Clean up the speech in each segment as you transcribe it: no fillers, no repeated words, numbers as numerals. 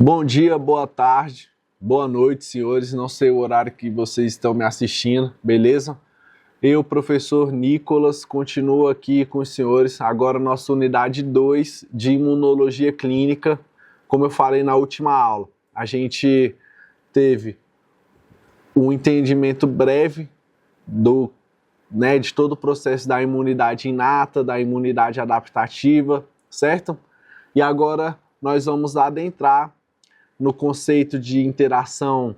Bom dia, boa tarde, boa noite, senhores. Não sei o horário que vocês estão me assistindo, beleza? Eu, professor Nicolas, continuo aqui com os senhores. Agora, nossa unidade 2 de imunologia clínica. Como eu falei na última aula, a gente teve um entendimento breve de todo o processo da imunidade inata, da imunidade adaptativa, certo? E agora nós vamos adentrar no conceito de interação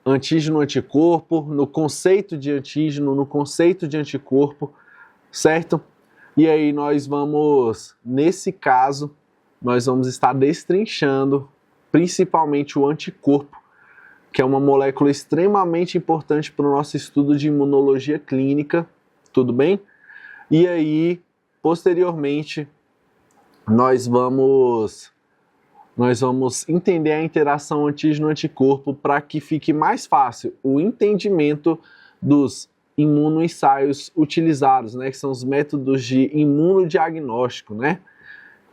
antígeno-anticorpo, no conceito de antígeno, no conceito de anticorpo, certo? E aí nesse caso, nós vamos estar destrinchando principalmente o anticorpo, que é uma molécula extremamente importante para o nosso estudo de imunologia clínica, tudo bem? E aí, posteriormente, nós vamos entender a interação antígeno-anticorpo para que fique mais fácil o entendimento dos imunoensaios utilizados, né, que são os métodos de imunodiagnóstico, né,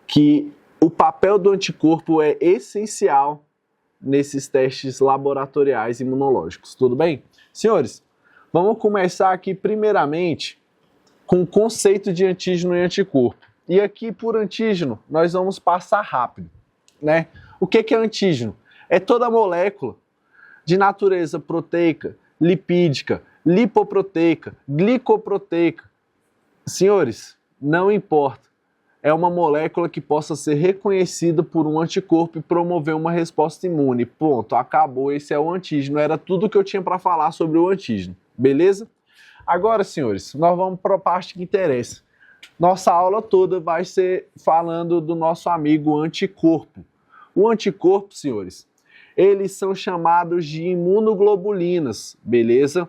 que o papel do anticorpo é essencial nesses testes laboratoriais imunológicos, tudo bem? Senhores, vamos começar aqui primeiramente com o conceito de antígeno e anticorpo. E aqui por antígeno nós vamos passar rápido. Né? O que é antígeno? É toda molécula de natureza proteica, lipídica, lipoproteica, glicoproteica. Senhores, não importa. É uma molécula que possa ser reconhecida por um anticorpo e promover uma resposta imune. Ponto, acabou. Esse é o antígeno. Era tudo que eu tinha para falar sobre o antígeno. Beleza? Agora, senhores, nós vamos para a parte que interessa. Nossa aula toda vai ser falando do nosso amigo anticorpo. O anticorpo, senhores, eles são chamados de imunoglobulinas, beleza?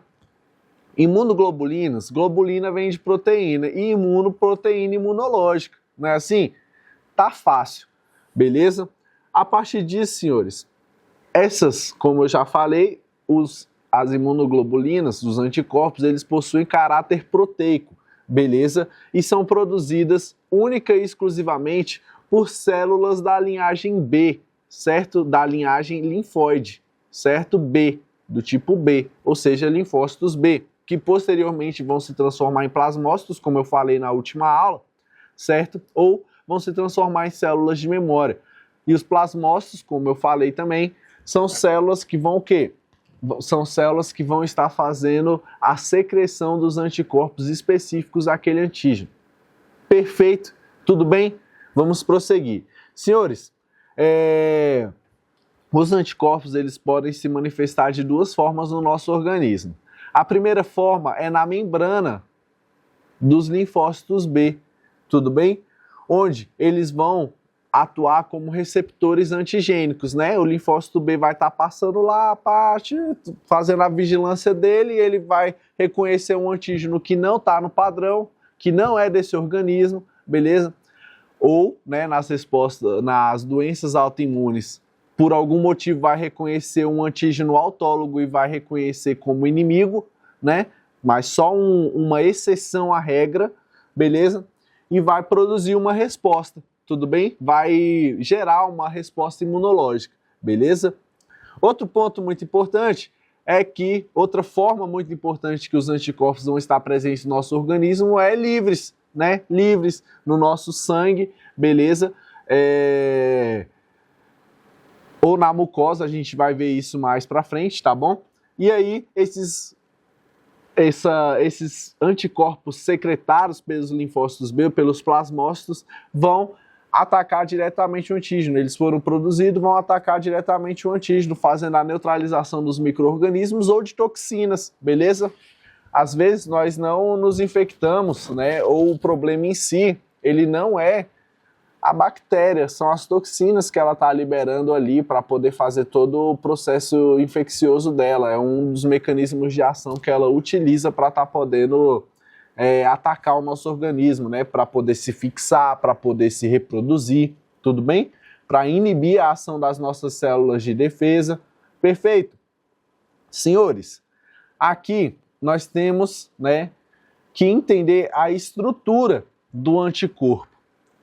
Imunoglobulinas, globulina vem de proteína e imuno, proteína imunológica, não é assim? Tá fácil, beleza? A partir disso, senhores, essas, como eu já falei, as imunoglobulinas, os anticorpos, eles possuem caráter proteico, beleza? E são produzidas única e exclusivamente por células da linhagem B, certo? Da linhagem linfóide, certo? B, do tipo B, ou seja, linfócitos B, que posteriormente vão se transformar em plasmócitos, como eu falei na última aula, certo? Ou vão se transformar em células de memória. E os plasmócitos, como eu falei também, são células que vão o quê? São células que vão estar fazendo a secreção dos anticorpos específicos àquele antígeno. Perfeito? Tudo bem? Vamos prosseguir. Senhores, os anticorpos eles podem se manifestar de duas formas no nosso organismo. A primeira forma é na membrana dos linfócitos B, tudo bem? Onde eles vão atuar como receptores antigênicos, né? O linfócito B vai estar passando lá a parte, fazendo a vigilância dele, e ele vai reconhecer um antígeno que não está no padrão, que não é desse organismo, beleza? Ou, né, nas doenças autoimunes, por algum motivo vai reconhecer um antígeno autólogo e vai reconhecer como inimigo, né? Mas só uma exceção à regra, beleza? E vai produzir uma resposta, tudo bem? Vai gerar uma resposta imunológica, beleza? Outro ponto muito importante é que, outra forma muito importante que os anticorpos vão estar presentes no nosso organismo é livres, né? Livres no nosso sangue, beleza? Ou na mucosa, a gente vai ver isso mais pra frente, tá bom? E aí, esses anticorpos secretados pelos linfócitos B, pelos plasmócitos, vão atacar diretamente o antígeno. Eles foram produzidos, vão atacar diretamente o antígeno, fazendo a neutralização dos micro-organismos ou de toxinas, beleza? Às vezes nós não nos infectamos, né? Ou o problema em si, ele não é a bactéria, são as toxinas que ela está liberando ali para poder fazer todo o processo infeccioso dela. É um dos mecanismos de ação que ela utiliza para estar podendo atacar o nosso organismo, né? Para poder se fixar, para poder se reproduzir, tudo bem? Para inibir a ação das nossas células de defesa. Perfeito? Senhores, aqui nós temos, né, que entender a estrutura do anticorpo.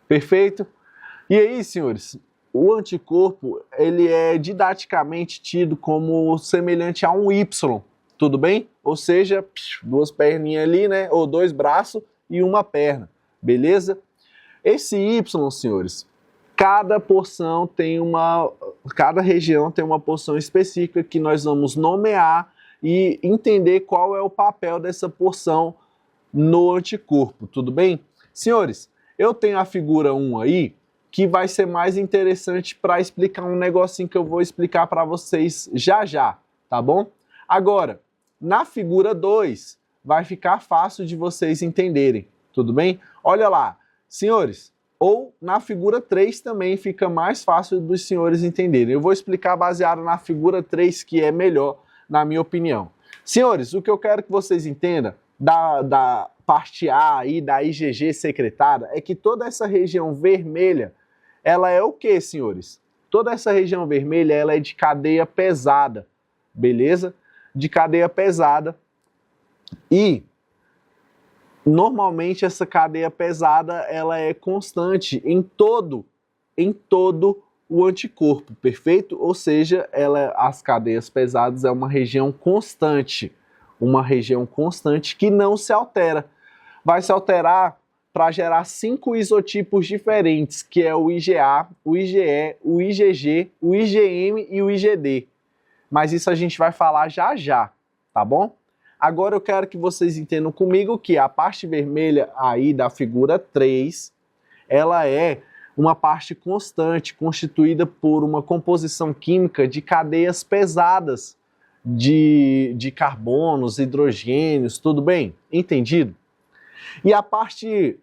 Perfeito? E aí, senhores, o anticorpo, ele é didaticamente tido como semelhante a um Y, tudo bem? Ou seja, duas perninhas ali, né? Ou dois braços e uma perna, beleza? Esse Y, senhores, cada região tem uma porção específica que nós vamos nomear e entender qual é o papel dessa porção no anticorpo, tudo bem? Senhores, eu tenho a figura 1 aí, que vai ser mais interessante para explicar um negocinho que eu vou explicar para vocês já já, tá bom? Agora, na figura 2, vai ficar fácil de vocês entenderem, tudo bem? Olha lá, senhores, ou na figura 3 também fica mais fácil dos senhores entenderem. Eu vou explicar baseado na figura 3, que é melhor, na minha opinião. Senhores, o que eu quero que vocês entendam da parte A aí, da IgG secretada, é que toda essa região vermelha, ela é o que, senhores? Toda essa região vermelha, ela é de cadeia pesada, beleza? De cadeia pesada. E, normalmente, essa cadeia pesada, ela é constante em todo o anticorpo, perfeito? Ou seja, as cadeias pesadas é uma região constante que não se altera. Vai se alterar para gerar 5 isotipos diferentes, que é o IgA, o IgE, o IgG, o IgM e o IgD. Mas isso a gente vai falar já já, tá bom? Agora eu quero que vocês entendam comigo que a parte vermelha aí da figura 3, ela é uma parte constante, constituída por uma composição química de cadeias pesadas de carbonos, hidrogênios, tudo bem? Entendido? E a parte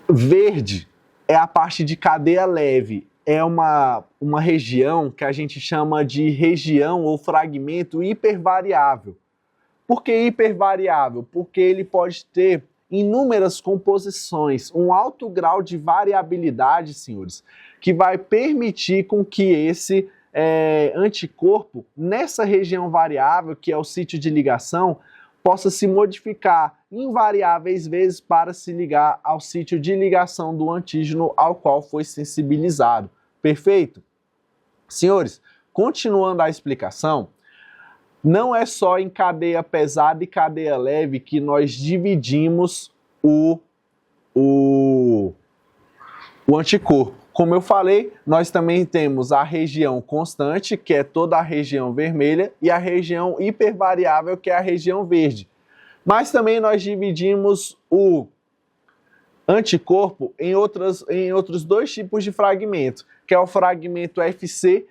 verde é a parte de cadeia leve. É uma região que a gente chama de região ou fragmento hipervariável. Por que hipervariável? Porque ele pode ter inúmeras composições, um alto grau de variabilidade, senhores, que vai permitir com que esse anticorpo, nessa região variável, que é o sítio de ligação, possa se modificar invariáveis vezes para se ligar ao sítio de ligação do antígeno ao qual foi sensibilizado. Perfeito? Senhores, continuando a explicação, não é só em cadeia pesada e cadeia leve que nós dividimos o anticorpo. Como eu falei, nós também temos a região constante, que é toda a região vermelha, e a região hipervariável, que é a região verde. Mas também nós dividimos o anticorpo em outros dois tipos de fragmento, que é o fragmento FC,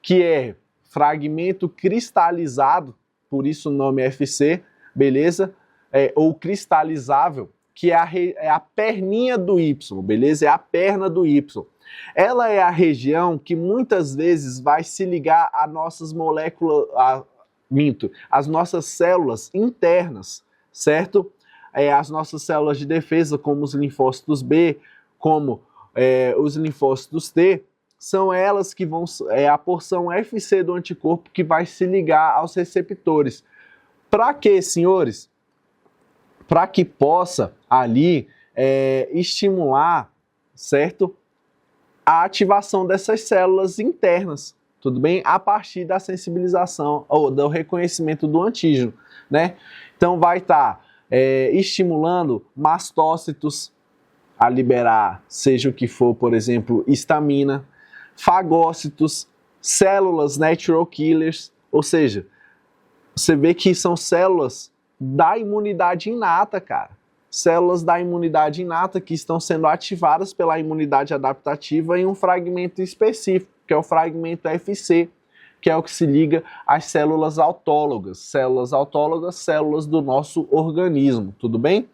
que é fragmento cristalizado, por isso o nome é FC, beleza? Ou cristalizável, que é a perninha do Y, beleza? É a perna do Y. Ela é a região que muitas vezes vai se ligar a nossas moléculas, as nossas células internas, certo? As nossas células de defesa, como os linfócitos B, como os linfócitos T, são elas que vão, a porção FC do anticorpo que vai se ligar aos receptores. Para quê, senhores? Para que possa ali estimular, certo? A ativação dessas células internas, tudo bem? A partir da sensibilização ou do reconhecimento do antígeno, né? Então vai estar estimulando mastócitos a liberar, seja o que for, por exemplo, histamina, fagócitos, células natural killers, ou seja, você vê que são células da imunidade inata, cara. Células da imunidade inata que estão sendo ativadas pela imunidade adaptativa em um fragmento específico, que é o fragmento FC, que é o que se liga às células autólogas. Células autólogas, células do nosso organismo, tudo bem?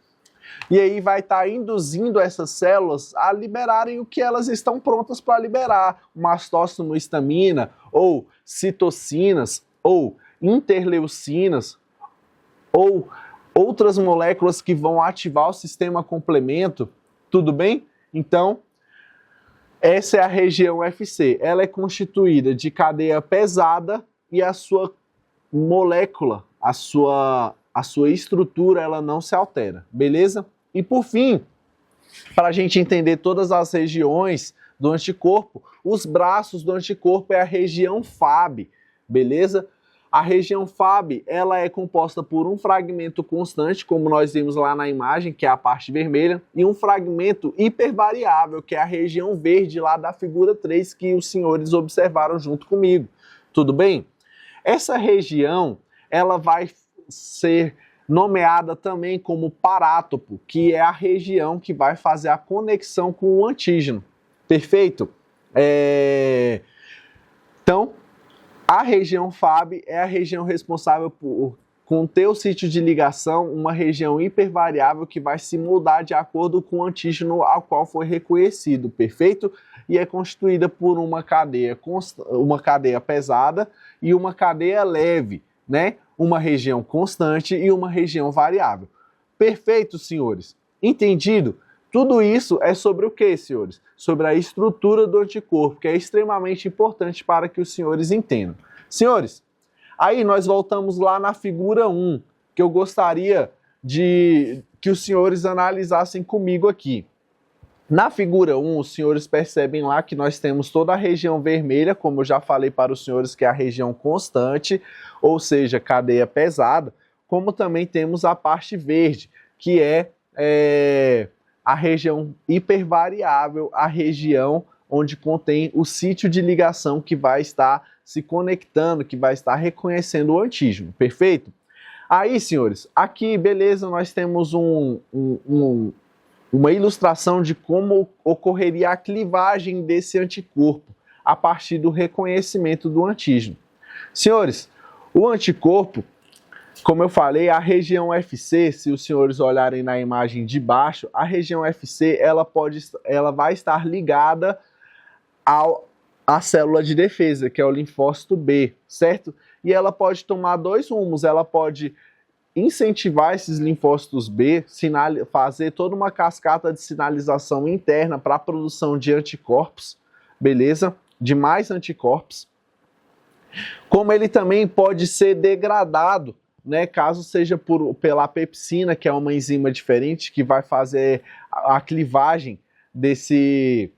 E aí vai estar induzindo essas células a liberarem o que elas estão prontas para liberar. Mastócito, histamina, ou citocinas, ou interleucinas, ou outras moléculas que vão ativar o sistema complemento, tudo bem? Então, essa é a região FC. Ela é constituída de cadeia pesada e a sua molécula, a sua estrutura, ela não se altera, beleza? E por fim, para a gente entender todas as regiões do anticorpo, os braços do anticorpo é a região Fab, beleza? A região Fab, ela é composta por um fragmento constante, como nós vimos lá na imagem, que é a parte vermelha, e um fragmento hipervariável, que é a região verde lá da figura 3, que os senhores observaram junto comigo. Tudo bem? Essa região, ela vai ser nomeada também como parátopo, que é a região que vai fazer a conexão com o antígeno. Perfeito? Então, a região Fab é a região responsável por conter o sítio de ligação, uma região hipervariável que vai se moldar de acordo com o antígeno ao qual foi reconhecido, perfeito? E é constituída por uma cadeia pesada e uma cadeia leve, né? Uma região constante e uma região variável. Perfeito, senhores? Entendido? Tudo isso é sobre o que, senhores? Sobre a estrutura do anticorpo, que é extremamente importante para que os senhores entendam. Senhores, aí nós voltamos lá na figura 1, que eu gostaria de que os senhores analisassem comigo aqui. Na figura 1, os senhores percebem lá que nós temos toda a região vermelha, como eu já falei para os senhores, que é a região constante, ou seja, cadeia pesada, como também temos a parte verde, que é a região hipervariável, a região onde contém o sítio de ligação que vai estar se conectando, que vai estar reconhecendo o antígeno, perfeito? Aí, senhores, aqui, beleza, nós temos uma ilustração de como ocorreria a clivagem desse anticorpo a partir do reconhecimento do antígeno. Senhores, o anticorpo, como eu falei, a região FC, se os senhores olharem na imagem de baixo, a região FC ela vai estar ligada à célula de defesa, que é o linfócito B, certo? E ela pode tomar dois rumos, ela pode incentivar esses linfócitos B, fazer toda uma cascata de sinalização interna para a produção de anticorpos, beleza? De mais anticorpos. Como ele também pode ser degradado, né, caso seja pela pepsina, que é uma enzima diferente, que vai fazer a clivagem desse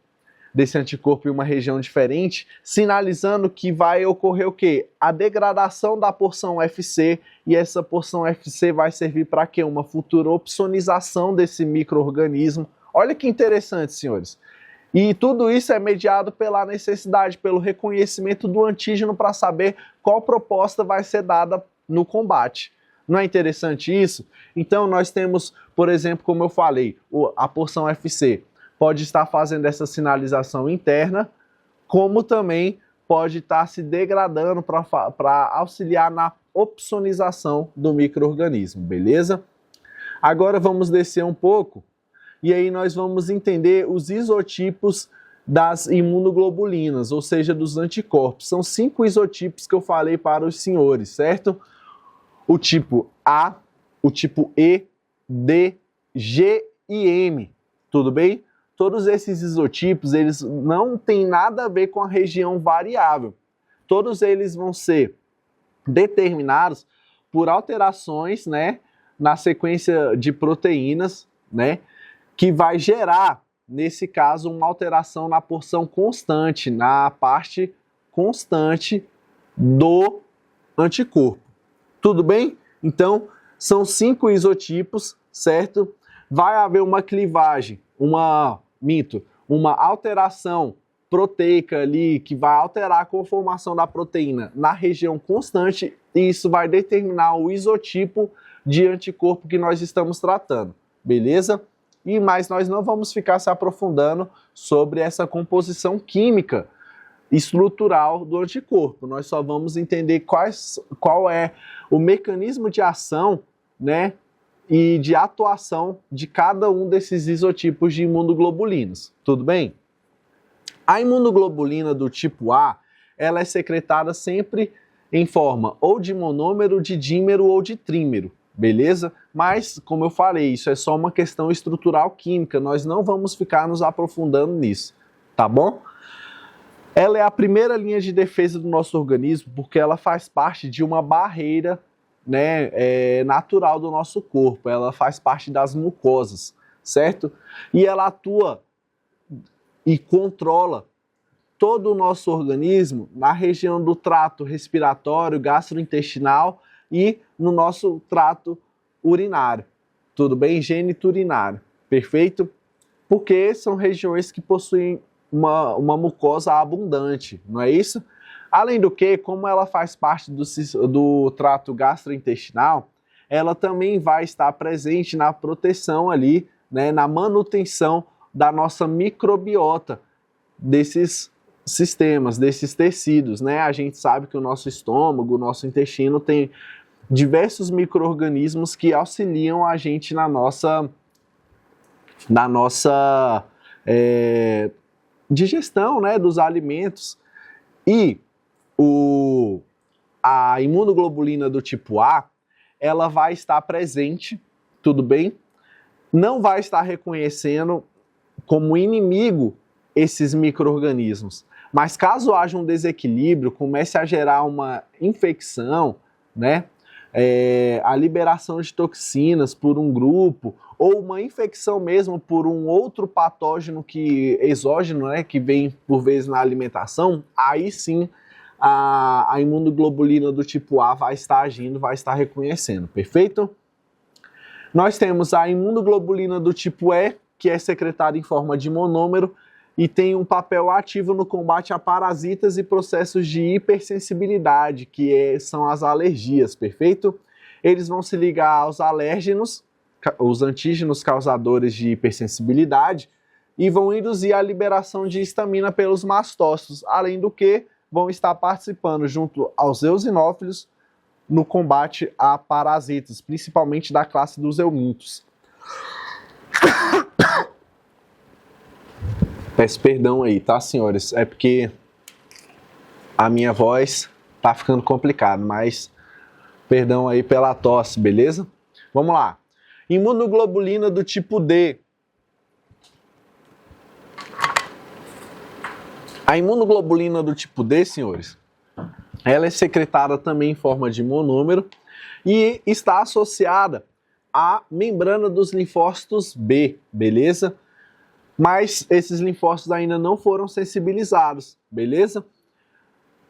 anticorpo em uma região diferente, sinalizando que vai ocorrer o quê? A degradação da porção FC, e essa porção FC vai servir para quê? Uma futura opsonização desse micro-organismo. Olha que interessante, senhores. E tudo isso é mediado pela necessidade, pelo reconhecimento do antígeno para saber qual proposta vai ser dada no combate. Não é interessante isso? Então nós temos, por exemplo, como eu falei, a porção FC pode estar fazendo essa sinalização interna, como também pode estar se degradando para auxiliar na opsonização do micro-organismo, beleza? Agora vamos descer um pouco e aí nós vamos entender os isotipos das imunoglobulinas, ou seja, dos anticorpos. São 5 isotipos que eu falei para os senhores, certo? O tipo A, o tipo E, D, G e M, tudo bem? Todos esses isotipos, eles não têm nada a ver com a região variável. Todos eles vão ser determinados por alterações, né, na sequência de proteínas, né, que vai gerar, nesse caso, uma alteração na porção constante, na parte constante do anticorpo. Tudo bem? Então, são 5 isotipos, certo? Vai haver uma clivagem, uma alteração proteica ali, que vai alterar a conformação da proteína na região constante, e isso vai determinar o isotipo de anticorpo que nós estamos tratando, beleza? Mas nós não vamos ficar se aprofundando sobre essa composição química estrutural do anticorpo. Nós só vamos entender qual é o mecanismo de ação, né, e de atuação de cada um desses isotipos de imunoglobulinas. Tudo bem? A imunoglobulina do tipo A, ela é secretada sempre em forma ou de monômero, de dímero ou de trímero, beleza? Mas, como eu falei, isso é só uma questão estrutural química, nós não vamos ficar nos aprofundando nisso, tá bom? Ela é a primeira linha de defesa do nosso organismo porque ela faz parte de uma barreira, né, natural do nosso corpo, ela faz parte das mucosas, certo? E ela atua e controla todo o nosso organismo na região do trato respiratório, gastrointestinal e no nosso trato urinário. Tudo bem? Geniturinário. Perfeito? Porque são regiões que possuem uma mucosa abundante, não é isso? Além do que, como ela faz parte do trato gastrointestinal, ela também vai estar presente na proteção ali, né, na manutenção da nossa microbiota desses sistemas, desses tecidos, né? A gente sabe que o nosso estômago, o nosso intestino tem diversos micro-organismos que auxiliam a gente na nossa digestão, né, dos alimentos. E a imunoglobulina do tipo A, ela vai estar presente, tudo bem? Não vai estar reconhecendo como inimigo esses micro-organismos. Mas caso haja um desequilíbrio, comece a gerar uma infecção, né? A liberação de toxinas por um grupo, ou uma infecção mesmo por um outro patógeno exógeno, né, que vem por vezes na alimentação, aí sim a imunoglobulina do tipo A vai estar agindo, vai estar reconhecendo, perfeito? Nós temos a imunoglobulina do tipo E, que é secretada em forma de monômero e tem um papel ativo no combate a parasitas e processos de hipersensibilidade, que são as alergias, perfeito? Eles vão se ligar aos alérgenos, os antígenos causadores de hipersensibilidade, e vão induzir a liberação de histamina pelos mastócitos, além do que vão estar participando junto aos eosinófilos no combate a parasitas, principalmente da classe dos eumintos. Peço perdão aí, tá, senhores? É porque a minha voz tá ficando complicada, mas perdão aí pela tosse, beleza? Vamos lá. Imunoglobulina do tipo D. A imunoglobulina do tipo D, senhores, ela é secretada também em forma de monômero e está associada à membrana dos linfócitos B, beleza? Mas esses linfócitos ainda não foram sensibilizados, beleza?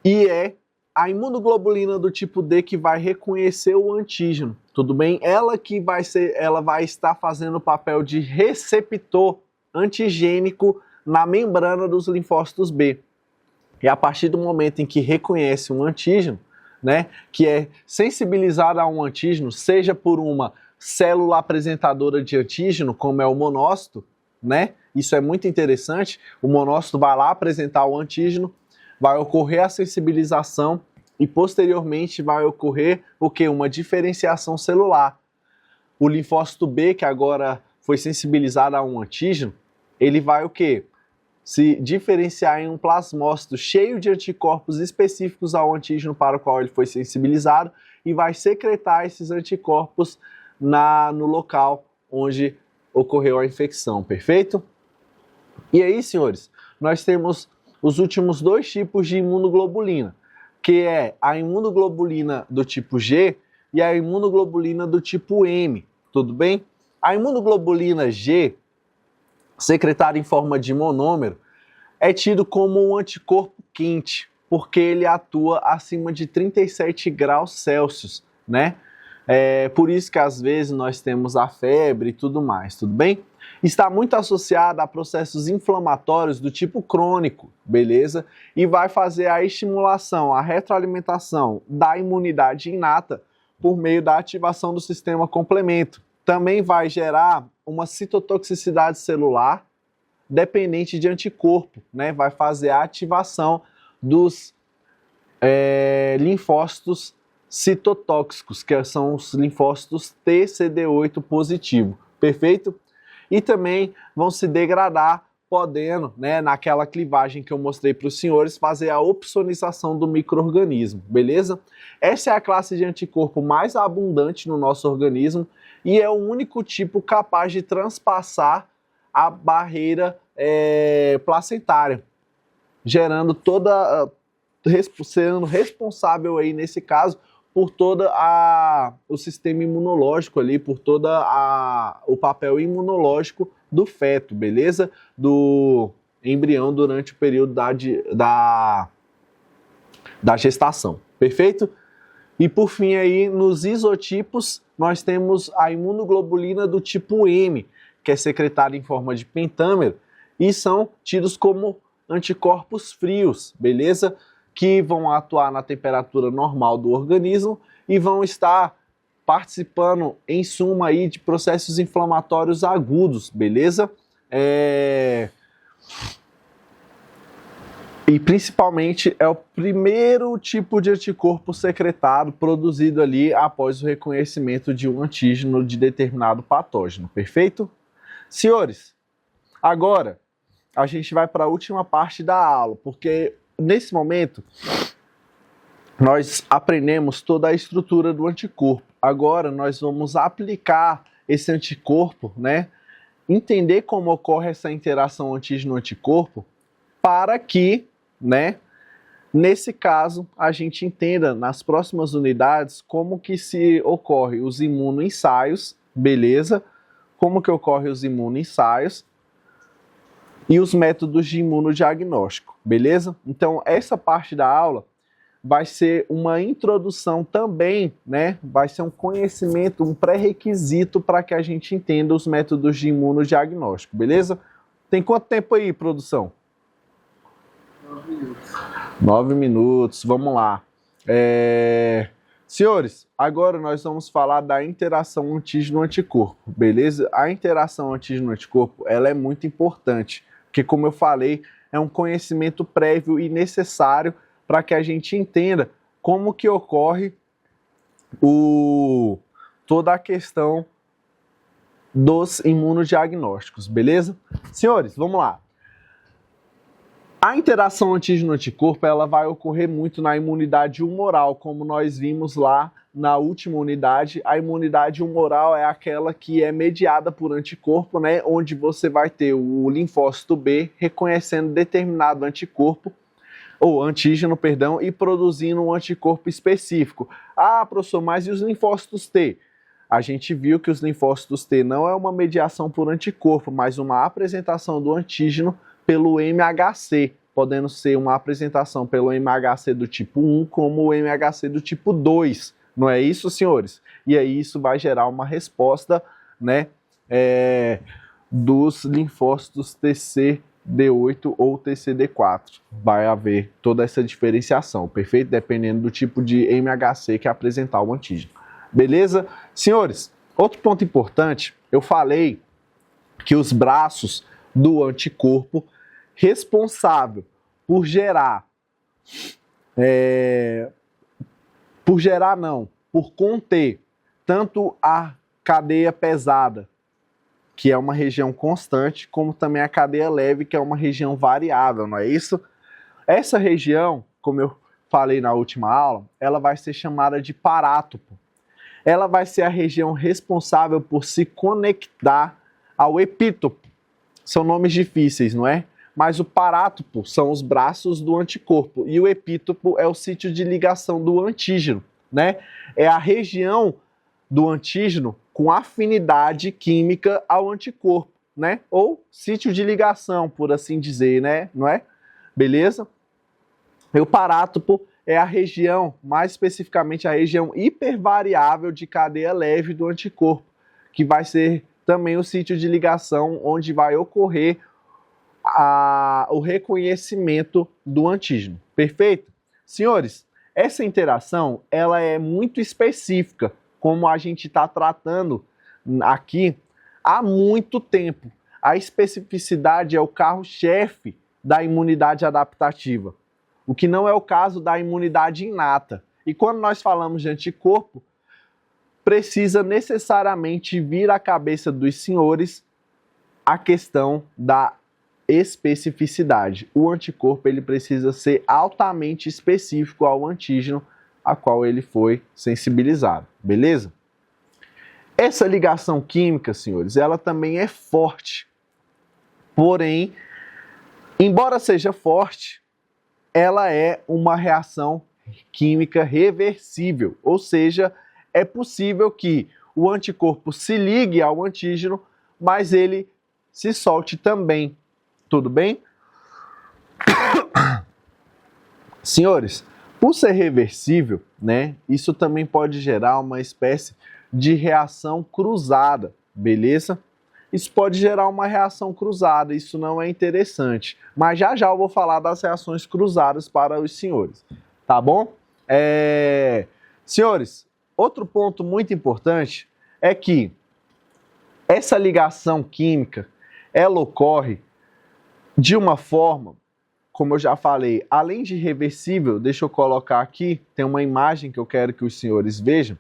E é a imunoglobulina do tipo D que vai reconhecer o antígeno, tudo bem? Ela vai estar fazendo o papel de receptor antigênico na membrana dos linfócitos B. E a partir do momento em que reconhece um antígeno, né, que é sensibilizado a um antígeno, seja por uma célula apresentadora de antígeno, como é o monócito, né? Isso é muito interessante. O monócito vai lá apresentar o antígeno, vai ocorrer a sensibilização e posteriormente vai ocorrer o quê? Uma diferenciação celular. O linfócito B, que agora foi sensibilizado a um antígeno, ele vai o quê? Se diferenciar em um plasmócito cheio de anticorpos específicos ao antígeno para o qual ele foi sensibilizado e vai secretar esses anticorpos no local onde ocorreu a infecção, perfeito? E aí, senhores, nós temos os últimos dois tipos de imunoglobulina, que é a imunoglobulina do tipo G e a imunoglobulina do tipo M, tudo bem? A imunoglobulina G, secretada em forma de monômero, é tido como um anticorpo quente, porque ele atua acima de 37 graus Celsius, né? Por isso que às vezes nós temos a febre e tudo mais, tudo bem? Está muito associada a processos inflamatórios do tipo crônico, beleza? E vai fazer a estimulação, a retroalimentação da imunidade inata por meio da ativação do sistema complemento. Também vai gerar uma citotoxicidade celular dependente de anticorpo, né? Vai fazer a ativação dos linfócitos citotóxicos, que são os linfócitos TCD8 positivo, perfeito? E também vão se degradar, podendo, né, naquela clivagem que eu mostrei para os senhores, fazer a opsonização do micro-organismo, beleza? Essa é a classe de anticorpo mais abundante no nosso organismo e é o único tipo capaz de transpassar a barreira placentária, gerando sendo responsável aí nesse caso por todo o sistema imunológico ali, por todo o papel imunológico do feto, beleza? Do embrião durante o período da gestação, perfeito? E por fim aí, nos isotipos, nós temos a imunoglobulina do tipo M, que é secretada em forma de pentâmero, e são tidos como anticorpos frios, beleza? Que vão atuar na temperatura normal do organismo e vão estar participando, em suma, aí, de processos inflamatórios agudos, beleza? E principalmente é o primeiro tipo de anticorpo secretado, produzido ali após o reconhecimento de um antígeno de determinado patógeno, perfeito? Senhores, agora a gente vai para a última parte da aula, porque nesse momento nós aprendemos toda a estrutura do anticorpo. Agora nós vamos aplicar esse anticorpo, né? Entender como ocorre essa interação antígeno-anticorpo para que, né, nesse caso, a gente entenda nas próximas unidades como que se ocorre os imunoensaios, beleza? Como que ocorre os imunoensaios e os métodos de imunodiagnóstico, beleza? Então, essa parte da aula vai ser uma introdução também, né? Vai ser um conhecimento, um pré-requisito para que a gente entenda os métodos de imunodiagnóstico, beleza? Tem quanto tempo aí, produção? 9 minutos. 9 minutos, vamos lá. Senhores, agora nós vamos falar da interação antígeno-anticorpo, beleza? A interação antígeno-anticorpo, ela é muito importante, porque como eu falei, é um conhecimento prévio e necessário para que a gente entenda como que ocorre toda a questão dos imunodiagnósticos, beleza? Senhores, vamos lá. A interação antígeno-anticorpo, ela vai ocorrer muito na imunidade humoral, como nós vimos lá na última unidade. A imunidade humoral é aquela que é mediada por anticorpo, né, onde você vai ter o linfócito B reconhecendo determinado anticorpo, ou antígeno, perdão, e produzindo um anticorpo específico. Ah, professor, mas e os linfócitos T? A gente viu que os linfócitos T não é uma mediação por anticorpo, mas uma apresentação do antígeno pelo MHC, podendo ser uma apresentação pelo MHC do tipo 1 como o MHC do tipo 2. Não é isso, senhores? E aí isso vai gerar uma resposta, né, dos linfócitos TCD8 ou TCD4. Vai haver toda essa diferenciação, perfeito? Dependendo do tipo de MHC que apresentar o antígeno. Beleza? Senhores, outro ponto importante, eu falei que os braços do anticorpo responsável por conter tanto a cadeia pesada, que é uma região constante, como também a cadeia leve, que é uma região variável, não é isso? Essa região, como eu falei na última aula, ela vai ser chamada de parátopo. Ela vai ser a região responsável por se conectar ao epítopo. São nomes difíceis, não é? Mas o parátopo são os braços do anticorpo e o epítopo é o sítio de ligação do antígeno, né? É a região do antígeno com afinidade química ao anticorpo, né? Ou sítio de ligação, por assim dizer, né? Não é? Beleza? E o parátopo é a região, mais especificamente a região hipervariável de cadeia leve do anticorpo, que vai ser também o sítio de ligação onde vai ocorrer o reconhecimento do antígeno. Perfeito? Senhores, essa interação ela é muito específica, como a gente está tratando aqui há muito tempo. A especificidade é o carro-chefe da imunidade adaptativa, o que não é o caso da imunidade inata. E quando nós falamos de anticorpo, precisa necessariamente vir à cabeça dos senhores a questão da especificidade. O anticorpo ele precisa ser altamente específico ao antígeno a qual ele foi sensibilizado, beleza? Essa ligação química, senhores, ela também é forte. Porém, embora seja forte, ela é uma reação química reversível, ou seja, é possível que o anticorpo se ligue ao antígeno, mas ele se solte também. Tudo bem? Senhores, por ser reversível, né, isso também pode gerar uma espécie de reação cruzada, beleza? Isso pode gerar uma reação cruzada, isso não é interessante. Mas já já eu vou falar das reações cruzadas para os senhores, tá bom? Senhores, outro ponto muito importante é que essa ligação química, ela ocorre de uma forma, como eu já falei, além de reversível, deixa eu colocar aqui, tem uma imagem que eu quero que os senhores vejam.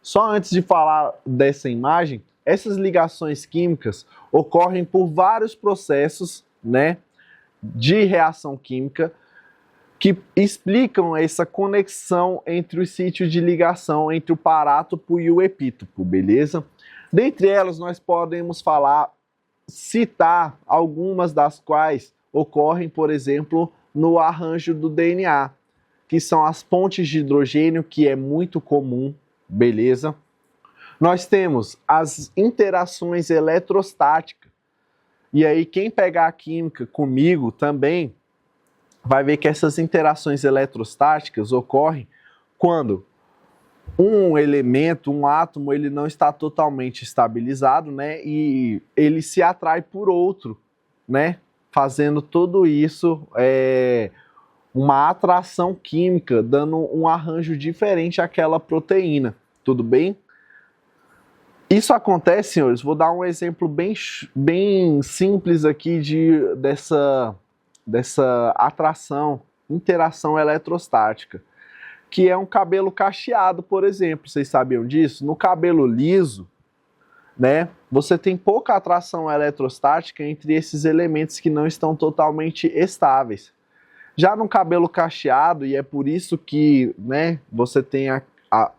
Só antes de falar dessa imagem, essas ligações químicas ocorrem por vários processos, né, de reação química que explicam essa conexão entre os sítios de ligação entre o parátopo e o epítopo, beleza? Dentre elas, nós podemos citar algumas das quais ocorrem, por exemplo, no arranjo do DNA, que são as pontes de hidrogênio, que é muito comum, beleza? Nós temos as interações eletrostáticas. E aí, quem pegar a química comigo também vai ver que essas interações eletrostáticas ocorrem quando um elemento, um átomo, ele não está totalmente estabilizado, né? E ele se atrai por outro, né? Fazendo tudo isso, uma atração química, dando um arranjo diferente àquela proteína. Tudo bem? Isso acontece, senhores, vou dar um exemplo bem simples aqui dessa atração, interação eletrostática, que é um cabelo cacheado, por exemplo. Vocês sabiam disso? No cabelo liso, né, você tem pouca atração eletrostática entre esses elementos que não estão totalmente estáveis. Já no cabelo cacheado, e é por isso que, né, você tem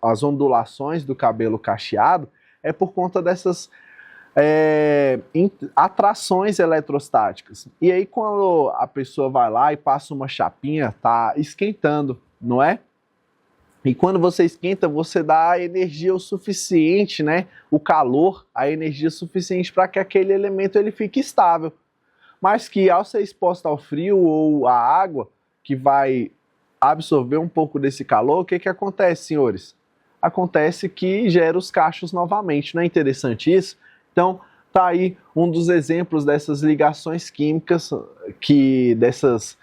as ondulações do cabelo cacheado, é por conta dessas atrações eletrostáticas. E aí, quando a pessoa vai lá e passa uma chapinha, tá esquentando, não é? E quando você esquenta, você dá a energia o suficiente, né? O calor, a energia suficiente para que aquele elemento ele fique estável. Mas que ao ser exposto ao frio ou à água, que vai absorver um pouco desse calor, o que que acontece, senhores? Acontece que gera os cachos novamente. Não é interessante isso? Então, tá aí um dos exemplos dessas ligações químicas, dessas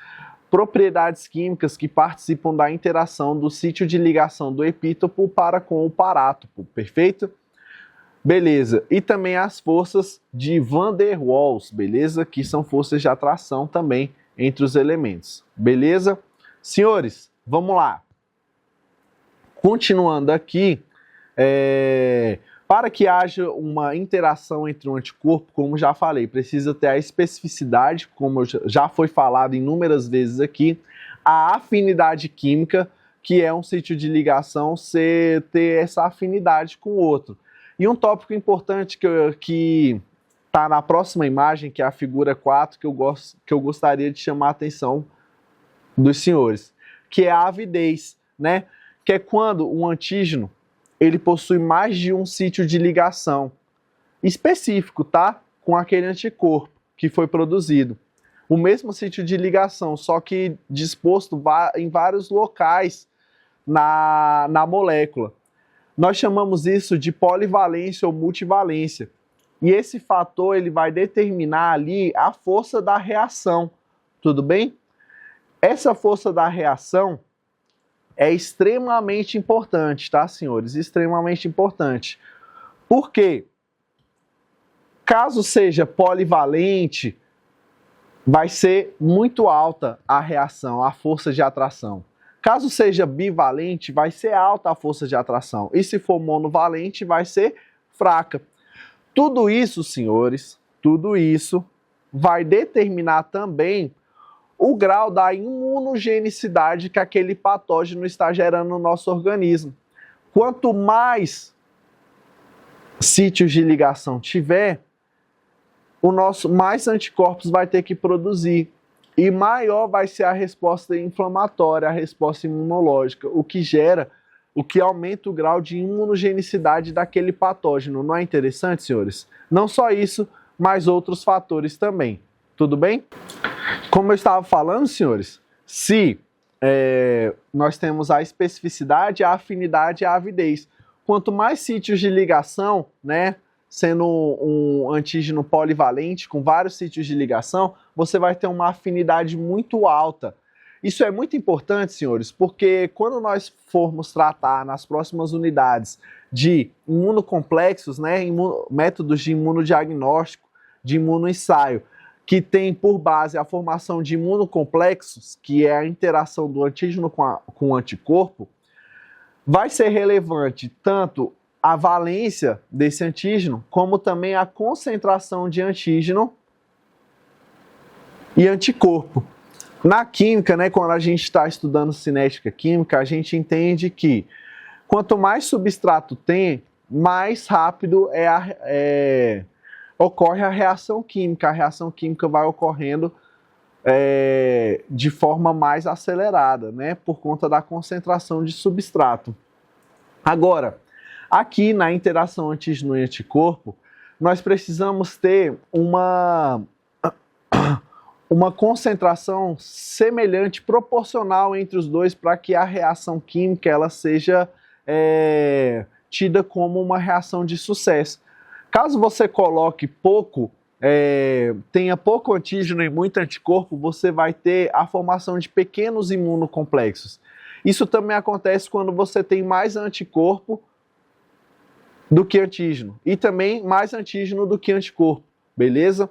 propriedades químicas que participam da interação do sítio de ligação do epítopo para com o parátopo, perfeito? Beleza. E também as forças de Van der Waals, beleza? Que são forças de atração também entre os elementos, beleza? Senhores, vamos lá. Continuando aqui, para que haja uma interação entre um anticorpo, como já falei, precisa ter a especificidade, como já foi falado inúmeras vezes aqui, a afinidade química, que é um sítio de ligação, ter essa afinidade com o outro. E um tópico importante que está na próxima imagem, que é a figura 4, que eu gostaria de chamar a atenção dos senhores, que é a avidez, né? Que é quando um antígeno ele possui mais de um sítio de ligação específico, tá? Com aquele anticorpo que foi produzido. O mesmo sítio de ligação, só que disposto em vários locais na molécula. Nós chamamos isso de polivalência ou multivalência. E esse fator ele vai determinar ali a força da reação, tudo bem? Essa força da reação é extremamente importante, tá, senhores? Extremamente importante. Por quê? Caso seja polivalente, vai ser muito alta a reação, a força de atração. Caso seja bivalente, vai ser alta a força de atração. E se for monovalente, vai ser fraca. Tudo isso, senhores, tudo isso vai determinar também o grau da imunogenicidade que aquele patógeno está gerando no nosso organismo. Quanto mais sítios de ligação tiver, mais anticorpos vai ter que produzir. E maior vai ser a resposta inflamatória, a resposta imunológica, o que aumenta o grau de imunogenicidade daquele patógeno. Não é interessante, senhores? Não só isso, mas outros fatores também. Tudo bem? Como eu estava falando, senhores, se nós temos a especificidade, a afinidade e a avidez. Quanto mais sítios de ligação, né, sendo um antígeno polivalente com vários sítios de ligação, você vai ter uma afinidade muito alta. Isso é muito importante, senhores, porque quando nós formos tratar nas próximas unidades de imunocomplexos, né, métodos de imunodiagnóstico, de imunoensaio, que tem por base a formação de imunocomplexos, que é a interação do antígeno com o anticorpo, vai ser relevante tanto a valência desse antígeno, como também a concentração de antígeno e anticorpo. Na química, né, quando a gente está estudando cinética química, a gente entende que quanto mais substrato tem, mais rápido ocorre a reação química. A reação química vai ocorrendo de forma mais acelerada, né, por conta da concentração de substrato. Agora, aqui na interação antígeno e anticorpo, nós precisamos ter uma concentração semelhante, proporcional entre os dois, para que a reação química ela seja tida como uma reação de sucesso. Caso você coloque pouco, tenha pouco antígeno e muito anticorpo, você vai ter a formação de pequenos imunocomplexos. Isso também acontece quando você tem mais anticorpo do que antígeno e também mais antígeno do que anticorpo, beleza?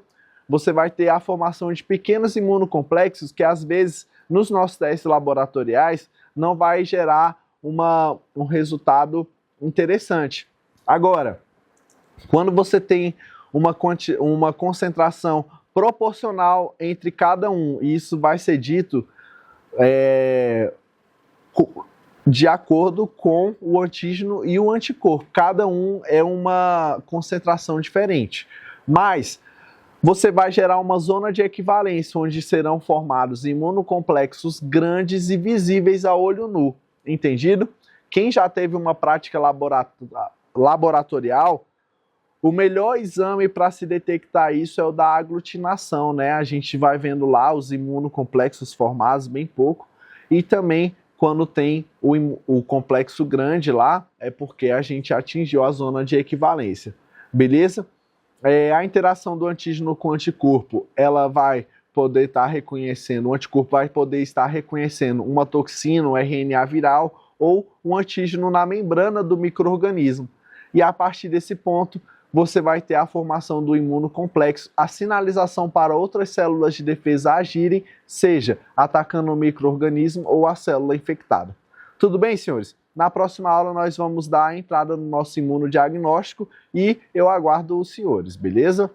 Você vai ter a formação de pequenos imunocomplexos que às vezes nos nossos testes laboratoriais não vai gerar um resultado interessante. Agora, quando você tem uma concentração proporcional entre cada um, e isso vai ser dito de acordo com o antígeno e o anticorpo. Cada um é uma concentração diferente. Mas você vai gerar uma zona de equivalência, onde serão formados imunocomplexos grandes e visíveis a olho nu. Entendido? Quem já teve uma prática laboratorial, o melhor exame para se detectar isso é o da aglutinação, né? A gente vai vendo lá os imunocomplexos formados, bem pouco, e também quando tem o complexo grande lá, é porque a gente atingiu a zona de equivalência, beleza? A interação do antígeno com o anticorpo, ela vai poder estar reconhecendo, o anticorpo vai poder estar reconhecendo uma toxina, um RNA viral ou um antígeno na membrana do micro-organismo. E a partir desse ponto, você vai ter a formação do imunocomplexo, a sinalização para outras células de defesa agirem, seja atacando o micro-organismo ou a célula infectada. Tudo bem, senhores? Na próxima aula nós vamos dar a entrada no nosso imunodiagnóstico e eu aguardo os senhores, beleza?